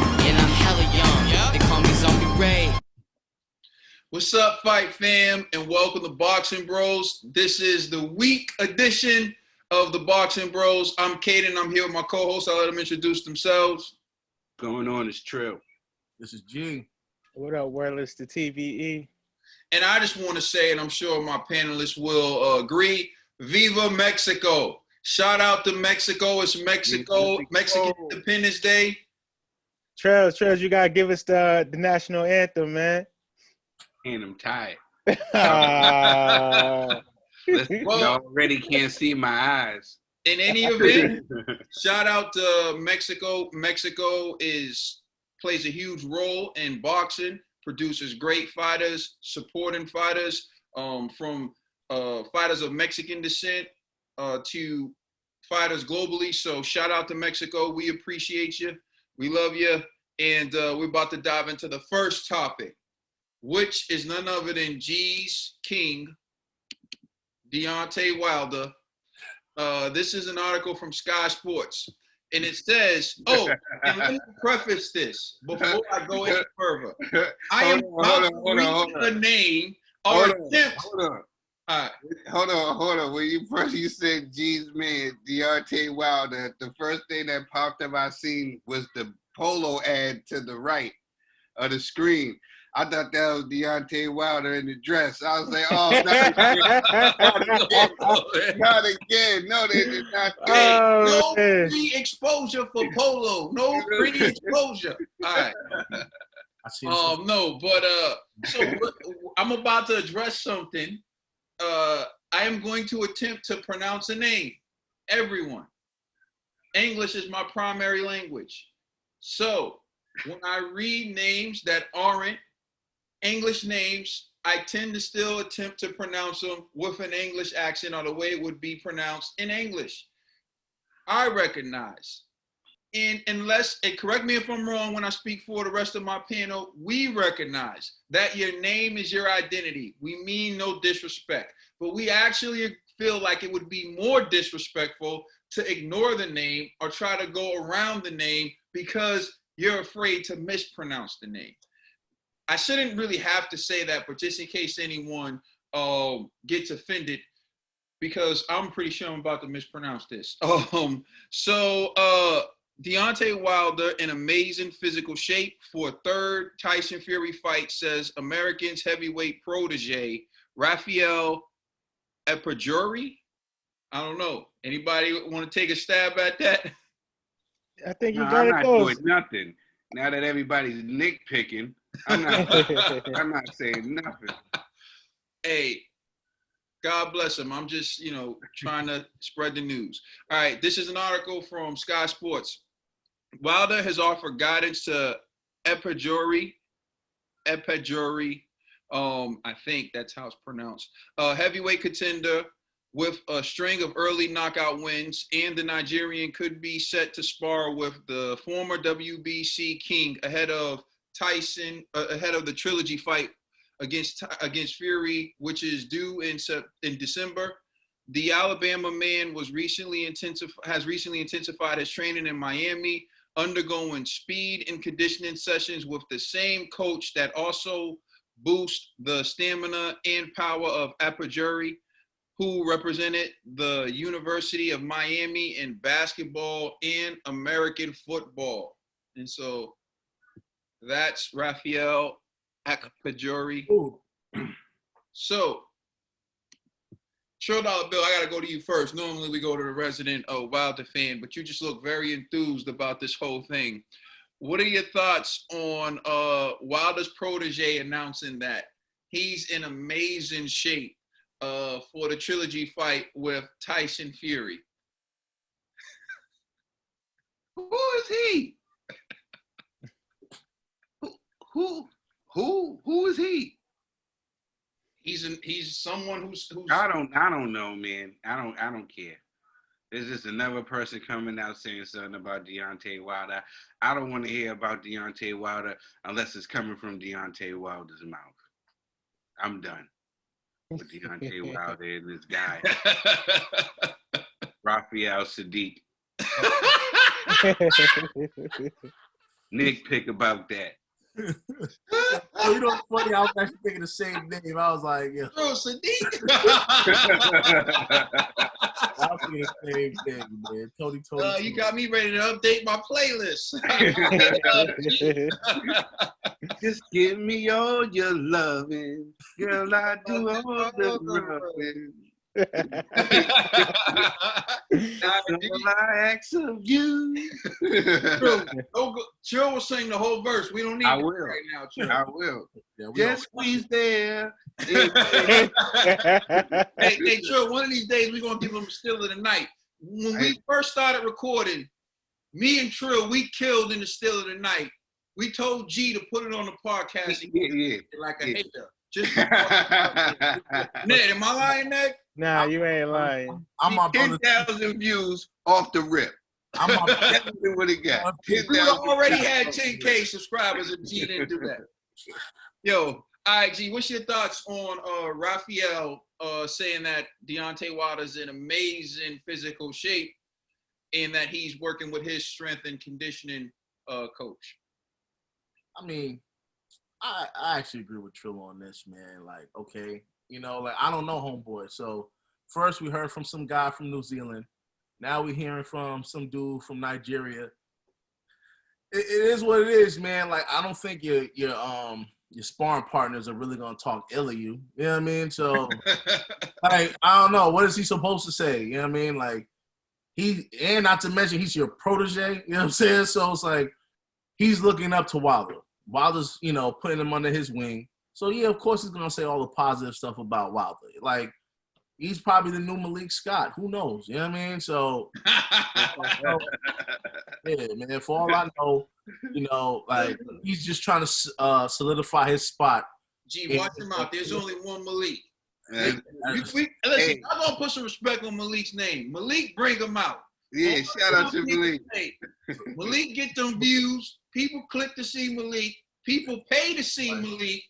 And I'm hella young. They call me Zombie Ray. What's up, Fight Fam, and welcome to Boxing Bros. This is the week edition of the Boxing Bros. I'm Caden. I'm here with my co-hosts. I'll let them introduce themselves. Going on is Trill. This is G. What up, Wireless to TVE? And I just want to say, and I'm sure my panelists will agree, Viva Mexico. Shout out to Mexico. It's Mexican Independence Day. Trails, you gotta give us the national anthem, man. And I'm tired. Ah. Listen, you already can't see my eyes. In any event, shout out to Mexico. Mexico plays a huge role in boxing, produces great fighters, supporting fighters, from fighters of Mexican descent to fighters globally. So shout out to Mexico. We appreciate you. We love you. And we're about to dive into the first topic, which is none other than G's king, Deontay Wilder. This is an article from Sky Sports. And it says, and let me preface this before I go any further. I am about to read the name or attempt. Hold on. When you said G's man, Deontay Wilder, the first thing that popped up I seen was the polo ad to the right of the screen. I thought that was Deontay Wilder in the dress. I was like, oh, not again. No, they did not. No free exposure for polo. No free exposure. All right. So I'm about to address something. I am going to attempt to pronounce a name. Everyone. English is my primary language. So when I read names that aren't English names, I tend to still attempt to pronounce them with an English accent or the way it would be pronounced in English. I recognize, and correct me if I'm wrong when I speak for the rest of my panel, we recognize that your name is your identity. We mean no disrespect, but we actually feel like it would be more disrespectful to ignore the name or try to go around the name because you're afraid to mispronounce the name. I shouldn't really have to say that, but just in case anyone gets offended, because I'm pretty sure I'm about to mispronounce this. Deontay Wilder in amazing physical shape for a third Tyson Fury fight, says American's heavyweight protege, Rafael Epajori. I don't know. Anybody want to take a stab at that? I think you got it close. I'm not doing nothing. Now that everybody's nitpicking, I'm not saying nothing. Hey, God bless him. I'm just, trying to spread the news. All right, this is an article from Sky Sports. Wilder has offered guidance to Epajori. I think that's how it's pronounced. Heavyweight contender with a string of early knockout wins, and the Nigerian could be set to spar with the former WBC king ahead of the Trilogy fight against Fury, which is due in December. The Alabama man has recently intensified his training in Miami, undergoing speed and conditioning sessions with the same coach that also boosts the stamina and power of Epajori, who represented the University of Miami in basketball and American football. And so that's Rafael Epajori. So, $1 Bill, I got to go to you first. Normally we go to the resident Wilder fan, but you just look very enthused about this whole thing. What are your thoughts on Wilder's protege announcing that he's in amazing shape for the Trilogy fight with Tyson Fury? Who is he? Who is he? He's someone who's I don't know, man. I don't care. There's just another person coming out saying something about Deontay Wilder. I don't want to hear about Deontay Wilder unless it's coming from Deontay Wilder's mouth. I'm done with Deontay Wilder and this guy, Rafael Sadiq. nitpick about that. You know what's funny? I was actually thinking the same name. I was like, yeah. Bro, Sadiq. I was thinking the same thing, man. Tony. You got me ready to update my playlist. Just give me all your loving, girl. I do all the loving. All I ask of you. Chill will sing the whole verse. We don't need I it will. right now, Chill. I will. Yeah, Just squeeze there. Hey, Chill, one of these days we're going to give them a still of the night. When we first started recording, me and Trill, we killed in the still of the night. We told G to put it on the podcast and like a hater. Just Ned, am I lying, Ned? Nah, you ain't lying. I'm my brother. 10,000 views off the rip. I'm my That's what he got. We already had 10K subscribers if G didn't do that. Yo, all right, G, what's your thoughts on Raphael saying that Deontay Wilder's in amazing physical shape and that he's working with his strength and conditioning coach? I mean, I actually agree with Trill on this, man. Like, okay, like I don't know homeboy. So first we heard from some guy from New Zealand. Now we're hearing from some dude from Nigeria. It is what it is, man. Like, I don't think your sparring partners are really gonna talk ill of you. You know what I mean? So like, I don't know. What is he supposed to say? You know what I mean? Like, and not to mention he's your protege, you know what I'm saying? So it's like he's looking up to Wilder. Wilder's, putting him under his wing. So, yeah, of course he's going to say all the positive stuff about Wilder. Like, he's probably the new Malik Scott. Who knows? You know what I mean? So, yeah, man, for all I know, like, he's just trying to solidify his spot. G, watch him out. There's only one Malik. Listen, I'm going to put some respect on Malik's name. Malik, bring him out. Yeah, shout out to Malik. Malik get them views. People click to see Malik. People pay to see Malik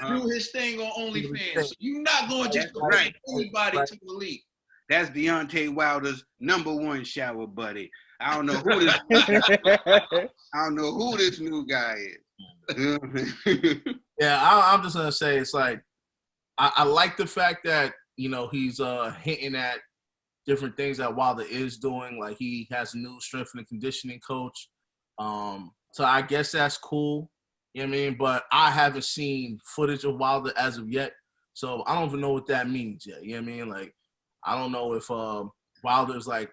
do his thing on OnlyFans. So you're not going to just bring anybody to Malik. That's Deontay Wilder's #1 shower buddy. I don't know who this. I don't know who this new guy is. Yeah, I'm just gonna say it's like I like the fact that he's hinting at different things that Wilder is doing. Like, he has a new strength and conditioning coach. So I guess that's cool. You know what I mean? But I haven't seen footage of Wilder as of yet. So I don't even know what that means yet. You know what I mean? Like, I don't know if Wilder's like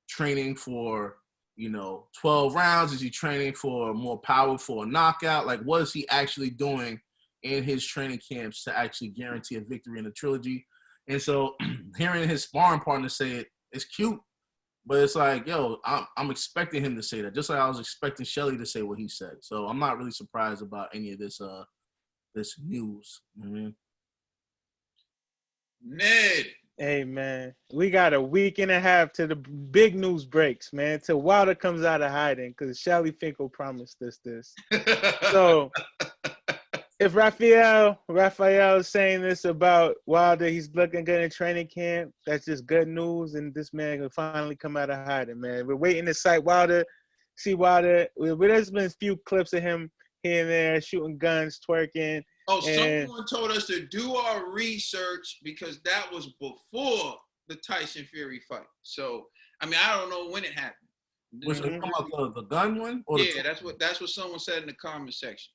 training for, 12 rounds. Is he training for more power for a knockout? Like, what is he actually doing in his training camps to actually guarantee a victory in the trilogy? And so hearing his sparring partner say it, it's cute. But it's like, yo, I'm expecting him to say that, just like I was expecting Shelly to say what he said. So I'm not really surprised about any of this this news. You know what I mean? Ned. Hey, man, we got a week and a half to the big news breaks, man, till Wilder comes out of hiding, because Shelly Finkel promised us this. So if Raphael is saying this about Wilder, he's looking good in training camp, that's just good news, and this man will finally come out of hiding, man. We're waiting to see Wilder. There's been a few clips of him here and there shooting guns, twerking. Oh, someone told us to do our research because that was before the Tyson Fury fight. So, I mean, I don't know when it happened. Which one? The gun one? Or yeah, that's what someone said in the comment section.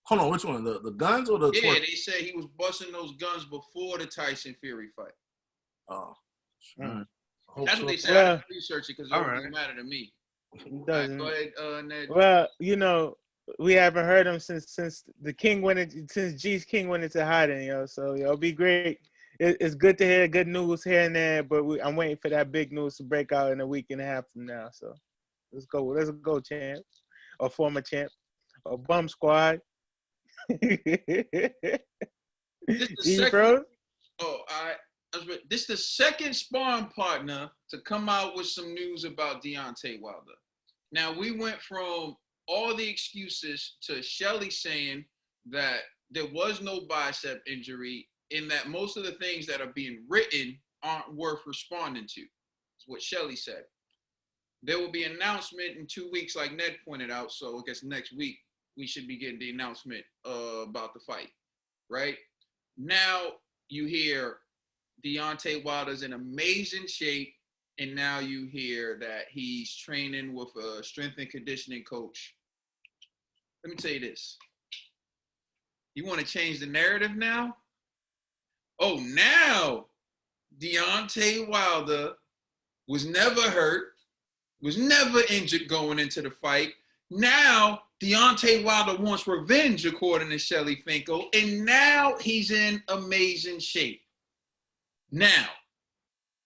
Hold on, which one? The guns or the Yeah, twerk? they said he was busting those guns before the Tyson Fury fight. Oh. That's what they said. I didn't research it because it doesn't matter to me. Go ahead, Ned. Well, we haven't heard him since G's King went into hiding, So it'll be great. It's good to hear good news here and there, but I'm waiting for that big news to break out in a week and a half from now. So let's go, champ, or former champ, or bum squad. This is the second sparring partner to come out with some news about Deontay Wilder. Now, we went from all the excuses to Shelly saying that there was no bicep injury and that most of the things that are being written aren't worth responding to. That's what Shelly said. there will be an announcement in 2 weeks, like Ned pointed out. So I guess next week we should be getting the announcement about the fight, right? Now you hear Deontay Wilder's in amazing shape, and now you hear that he's training with a strength and conditioning coach. Let me tell you this. You want to change the narrative now? Oh, now Deontay Wilder was never hurt, was never injured going into the fight. Now Deontay Wilder wants revenge, according to Shelly Finkel, and now he's in amazing shape. Now,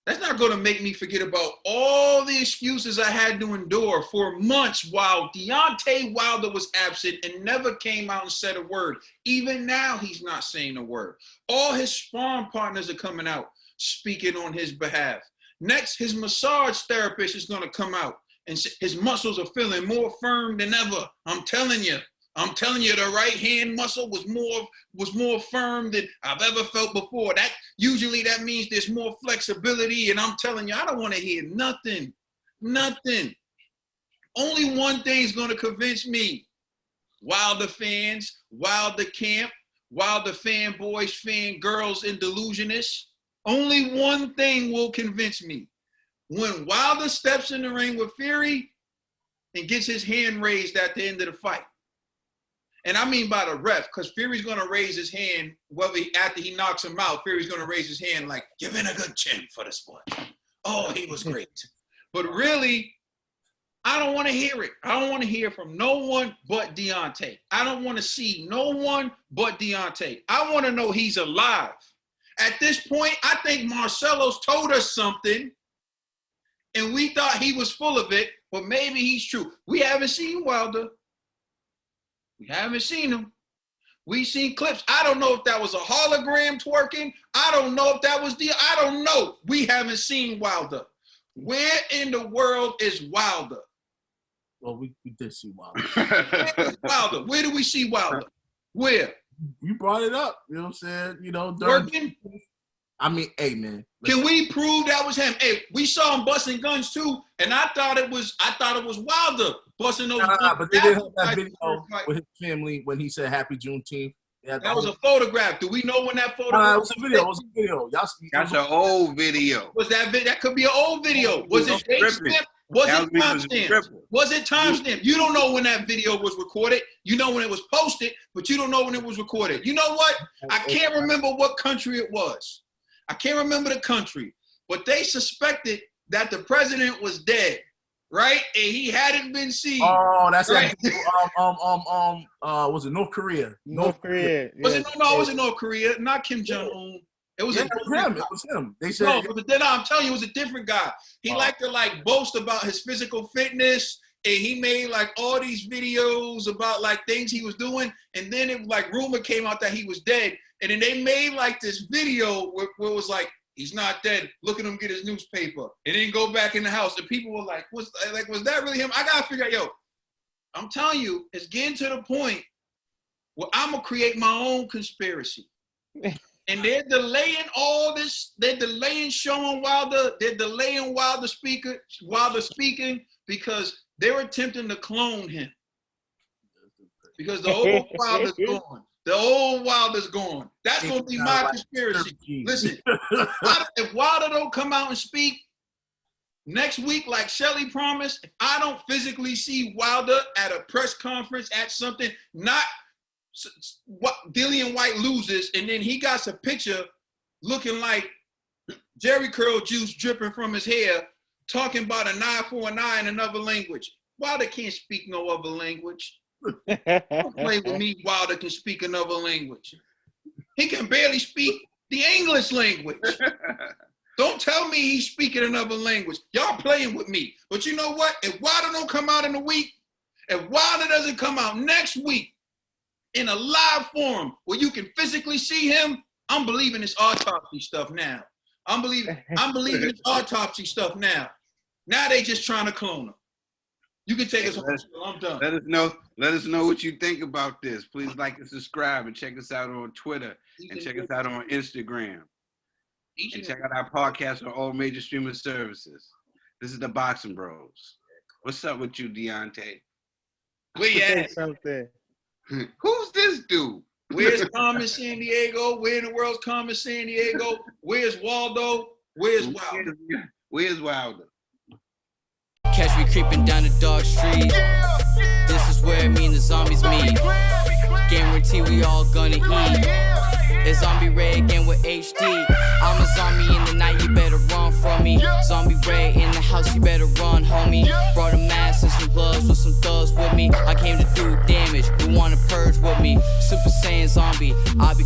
that's not going to make me forget about all the excuses I had to endure for months while Deontay Wilder was absent and never came out and said a word. Even now, he's not saying a word. All his sparring partners are coming out speaking on his behalf. Next, his massage therapist is going to come out and his muscles are feeling more firm than ever. I'm telling you, the right hand muscle was more firm than I've ever felt before. That usually that means there's more flexibility. And I'm telling you, I don't want to hear nothing. Only one thing is going to convince me. Wilder fans, Wilder camp, Wilder fanboys, fangirls, and delusionists. Only one thing will convince me. When Wilder steps in the ring with Fury and gets his hand raised at the end of the fight. And I mean by the ref, because Fury's going to raise his hand, after he knocks him out, Fury's going to raise his hand like, you've been a good champ for the sport. Oh, he was great. But really, I don't want to hear it. I don't want to hear from no one but Deontay. I don't want to see no one but Deontay. I want to know he's alive. At this point, I think Marcelo's told us something, and we thought he was full of it, but maybe he's true. We haven't seen Wilder. We haven't seen him. We've seen clips. I don't know if that was a hologram twerking. I don't know if that was I don't know. We haven't seen Wilder. Where in the world is Wilder? Well, we did see Wilder. Where is Wilder? Where do we see Wilder? Where? You brought it up. You know what I'm saying? Working? I mean, hey, man. Can we prove that was him? Hey, we saw him busting guns too, and I thought it was Wilder busting those guns. But they did have that video with his family when he said Happy Juneteenth. That was a photograph. Do we know when that It photograph? was a video. It was a video. That's an old video. Was that video? That could be an old video. Was it timestamped? Was it timestamped? Was it timestamped? You don't know when that video was recorded. You know when it was posted, but you don't know when it was recorded. You know what? I can't remember what country it was. I can't remember the country, but they suspected that the president was dead, right? And he hadn't been seen. Oh, that's right? Was it North Korea? North Korea. Was it? No, it wasn't North Korea. Not Kim Jong-un. It was him. It was him. They said. No, but then I'm telling you, it was a different guy. He liked to boast about his physical fitness, and he made all these videos about things he was doing. And then it rumor came out that he was dead. And then they made this video where it was he's not dead. Look at him get his newspaper. And then go back in the house. And people were like, was that really him? I gotta figure out, I'm telling you, it's getting to the point where I'm gonna create my own conspiracy. And they're delaying all this. They're delaying showing Wilder. They're delaying Wilder speaking because they're attempting to clone him. Because the old Wilder's gone. The old Wilder's gone. That's going to be my conspiracy. Listen, if Wilder don't come out and speak next week like Shelly promised, if I don't physically see Wilder at a press conference at something, not what Dillian White loses, and then he got a picture looking like Jerry curl juice dripping from his hair, talking about a 949 in another language. Wilder can't speak no other language. Don't play with me. Wilder can speak another language. He can barely speak the English language. Don't tell me he's speaking another language. Y'all playing with me. But you know what? If Wilder don't come out in a week, if Wilder doesn't come out next week in a live forum where you can physically see him, I'm believing this autopsy stuff now. I'm believing this autopsy stuff now. Now they just trying to clone him. You can take us home. I'm done. Let us know what you think about this. Please like and subscribe and check us out on Twitter and check us out on Instagram. And check out our podcast on all major streaming services. This is the Boxing Bros. What's up with you, Deontay? Where you Say at? something. Who's this dude? Where's Carmen San Diego? Where in the world's Carmen San Diego? Where's Waldo? Where's Wilder? Where's Wilder? Catch me creeping down the dark street. This is where me and the zombies meet. Guarantee we all gonna eat. It's Zombie Ray again with HD. I'm a zombie in the night, you better run from me. Zombie Ray in the house, you better run, homie. Brought a mask and some gloves with some thugs with me. I came to do damage, who wanna purge with me? Super Saiyan zombie, I'll be